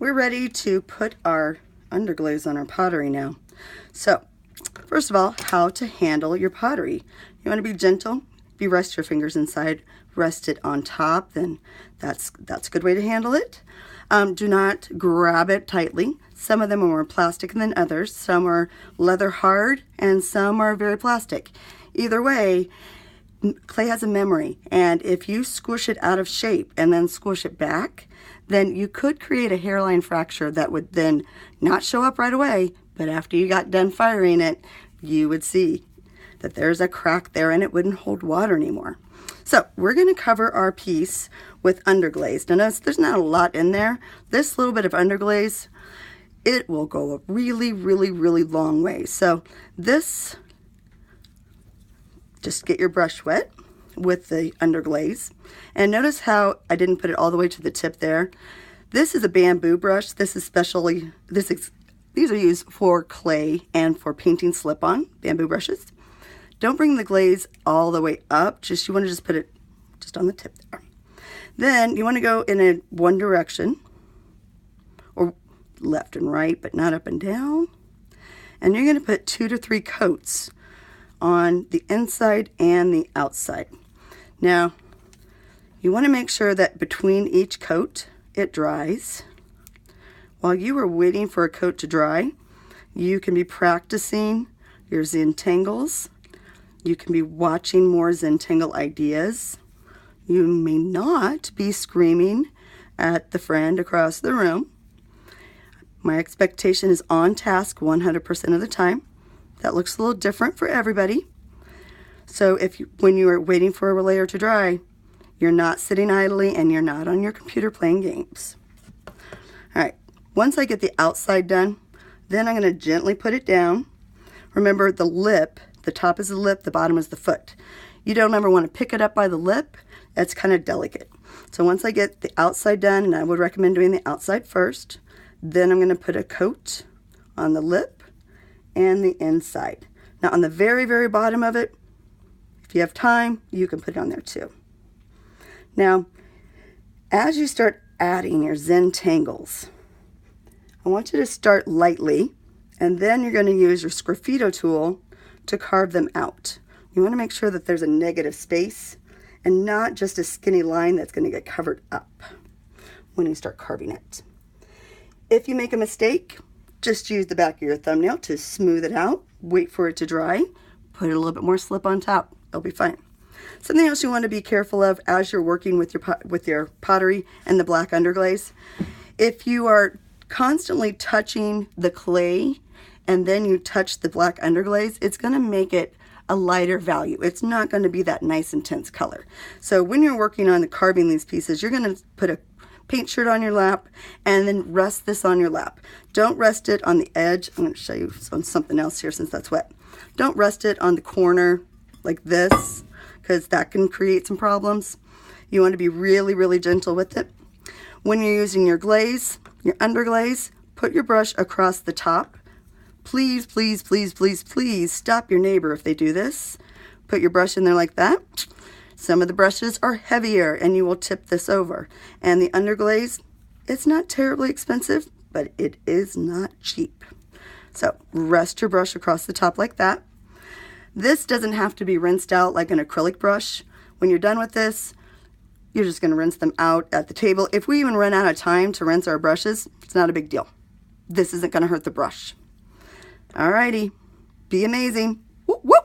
we're ready to put our underglaze on our pottery now. So, first of all, how to handle your pottery. You want to be gentle. If you rest your fingers inside, rest it on top, then that's a good way to handle it. Do not grab it tightly. Some of them are more plastic than others. Some are leather hard and some are very plastic. Either way, clay has a memory, and if you squish it out of shape and then squish it back, then you could create a hairline fracture that would then not show up right away, but after you got done firing it, you would see that there's a crack there and it wouldn't hold water anymore. So we're going to cover our piece with underglaze. Now notice there's not a lot in there. This little bit of underglaze, it will go a really, really, really long way. So this, just get your brush wet with the underglaze. And notice how I didn't put it all the way to the tip there. This is a bamboo brush. This is specially, these are used for clay and for painting slip-on bamboo brushes. Don't bring the glaze all the way up. You want to just put it just on the tip there. Then you want to go in one direction, or left and right, but not up and down. And you're going to put 2 to 3 coats on the inside and the outside. Now, you want to make sure that between each coat, it dries. While you are waiting for a coat to dry, you can be practicing your Zentangles. You can be watching more Zentangle ideas. You may not be screaming at the friend across the room. My expectation is on task 100% of the time. That looks a little different for everybody. So when you are waiting for a layer to dry, you're not sitting idly and you're not on your computer playing games. All right, once I get the outside done, then I'm going to gently put it down. Remember the lip, the top is the lip, the bottom is the foot. You don't ever want to pick it up by the lip. That's kind of delicate. So once I get the outside done, and I would recommend doing the outside first, then I'm going to put a coat on the lip and the inside. Now on the very, very bottom of it, if you have time, you can put it on there too. Now, as you start adding your Zentangles, I want you to start lightly, and then you're going to use your sgraffito tool to carve them out. You want to make sure that there's a negative space and not just a skinny line that's going to get covered up when you start carving it. If you make a mistake, just use the back of your thumbnail to smooth it out, wait for it to dry, put a little bit more slip on top. It'll be fine. Something else you want to be careful of as you're working with your pottery and the black underglaze, if you are constantly touching the clay and then you touch the black underglaze, it's going to make it a lighter value. It's not going to be that nice intense color. So when you're working on carving these pieces, you're going to put a paint shirt on your lap and then rest this on your lap. Don't rest it on the edge. I'm going to show you something else here since that's wet. Don't rest it on the corner like this, because that can create some problems. You want to be really, really gentle with it. When you're using your glaze, your underglaze, put your brush across the top. Please, please, please, please, please stop your neighbor if they do this. Put your brush in there like that. Some of the brushes are heavier and you will tip this over. And the underglaze, it's not terribly expensive, but it is not cheap. So rest your brush across the top like that. This doesn't have to be rinsed out like an acrylic brush. When you're done with this, you're just going to rinse them out at the table. If we even run out of time to rinse our brushes, it's not a big deal. This isn't going to hurt the brush. Alrighty, be amazing. Whoop, whoop.